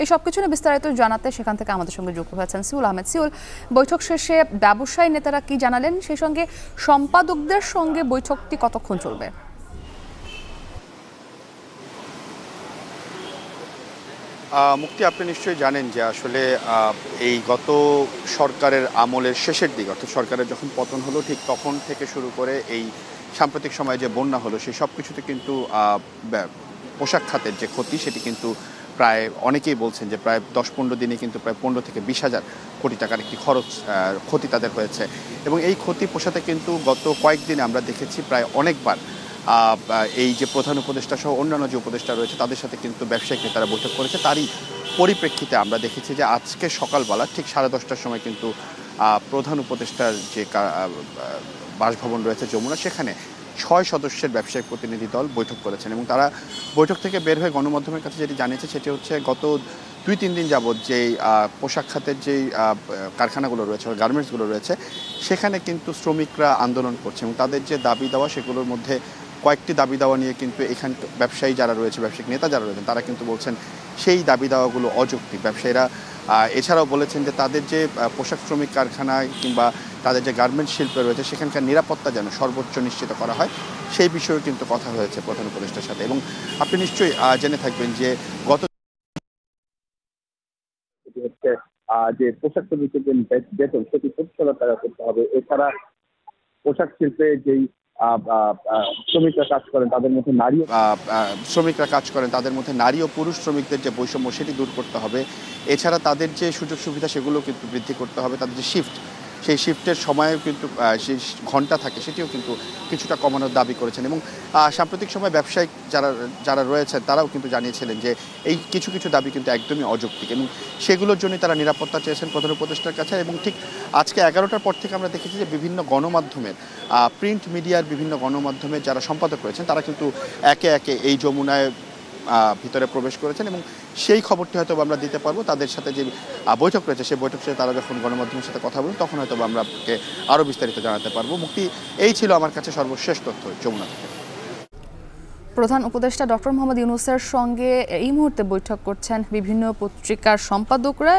এই সবকিছু নিয়ে বিস্তারিত জানাতে সেখান থেকে আমাদের সঙ্গে যুক্ত হয়েছেন সিউল আহমেদ। সিউল, বৈঠক শেষে ব্যবসায়ী নেতারা কি জানালেন, সেই সঙ্গে সম্পাদকদের সঙ্গে বৈঠকটি কতক্ষণ চলবে? মুক্তি, আপনি নিশ্চয়ই জানেন যে আসলে এই গত সরকারের আমলের শেষের দিক, অর্থাৎ সরকারের যখন পতন হলো ঠিক তখন থেকে শুরু করে এই সাম্প্রতিক সময়ে যে বন্যা হলো সেই সব কিছুতে কিন্তু পোশাক খাতের যে ক্ষতি সেটি কিন্তু প্রায় অনেকেই বলছেন যে প্রায় 10-15 দিনে কিন্তু প্রায় 15 থেকে 20,000 কোটি টাকার একটি ক্ষতি তাদের হয়েছে। এবং এই ক্ষতি পোষাতে কিন্তু গত কয়েকদিনে আমরা দেখেছি প্রায় অনেকবার এই যে প্রধান উপদেষ্টা সহ অন্যান্য যে উপদেষ্টা রয়েছে তাদের সাথে কিন্তু ব্যবসায়িক নেতারা বৈঠক করেছে। তারই পরিপ্রেক্ষিতে আমরা দেখেছি যে আজকে সকালবেলা ঠিক 10:30টার সময় কিন্তু প্রধান উপদেষ্টার যে বাসভবন রয়েছে যমুনা, সেখানে 6 সদস্যের ব্যবসায়িক প্রতিনিধি দল বৈঠক করেছেন। এবং তারা বৈঠক থেকে বের হয়ে গণমাধ্যমের কাছে যেটি জানিয়েছে সেটি হচ্ছে গত 2-3 দিন যাবৎ যেই পোশাক খাতের যেই কারখানাগুলো রয়েছে, গার্মেন্টসগুলো রয়েছে, সেখানে কিন্তু শ্রমিকরা আন্দোলন করছে এবং তাদের যে দাবি দেওয়া সেগুলোর মধ্যে কয়েকটি দাবি দেওয়া নিয়ে কিন্তু এখান ব্যবসায়ী যারা রয়েছে, ব্যবসায়িক নেতা যারা রয়েছেন, তারা কিন্তু বলছেন সেই দাবি দেওয়াগুলো অযৌক্তিক। ব্যবসায়ীরা এছাড়াও বলেছেন যে তাদের যে পোশাক শ্রমিক কারখানায় কিংবা তাদের যে গার্মেন্টস শিল্পে রয়েছে সেখানকার নিরাপত্তা যেন সর্বোচ্চ নিশ্চিত করা হয়, সেই বিষয়েও কিন্তু কথা হয়েছে প্রধান উপদেষ্টার সাথে। এবং আপনি নিশ্চয়ই জেনে থাকবেন যে গত হচ্ছে যে পোশাক শ্রমিকের যে বেতন সেটি 25,000 টাকা করতে হবে। এছাড়া পোশাক শিল্পে যেই শ্রমিকরা কাজ করেন তাদের মধ্যে নারী ও পুরুষ শ্রমিকদের যে বৈষম্য সেটি দূর করতে হবে। এছাড়া তাদের যে সুযোগ সুবিধা সেগুলো কিন্তু বৃদ্ধি করতে হবে। তাদের যে শিফট, সেই শিফটের সময়ও কিন্তু সেই ঘন্টা থাকে সেটিও কিন্তু কিছুটা কমানোর দাবি করেছেন। এবং সাম্প্রতিক সময় ব্যবসায়িক যারা রয়েছেন তারাও কিন্তু জানিয়েছিলেন যে এই কিছু কিছু দাবি কিন্তু একদমই অযৌক্তিক এবং সেগুলোর জন্যই তারা নিরাপত্তা চেয়েছেন প্রধান উপদেষ্টার কাছে। এবং ঠিক আজকে 11টার পর থেকে আমরা দেখেছি যে বিভিন্ন গণমাধ্যমের প্রিন্ট মিডিয়ার বিভিন্ন গণমাধ্যমের যারা সম্পাদক রয়েছেন তারা কিন্তু একে একে এই যমুনায় ভিতরে প্রবেশ করেছেন এবং সেই খবরটি হয়তো আমরা দিতে পারবো। তাদের সাথে যে বৈঠক রয়েছে সেই বৈঠক শেষে তারা যখন গণমাধ্যমের সাথে কথা বলেন তখন হয়তো আমরা আপনাকে আরও বিস্তারিত জানাতে পারবো। মুক্তি, এই ছিল আমার কাছে সর্বশেষ তথ্য যমুনা থেকে। প্রধান উপদেষ্টা ডক্টর মোহাম্মদ ইউনূসের সঙ্গে এই মুহূর্তে বৈঠক করছেন বিভিন্ন পত্রিকার সম্পাদকরা।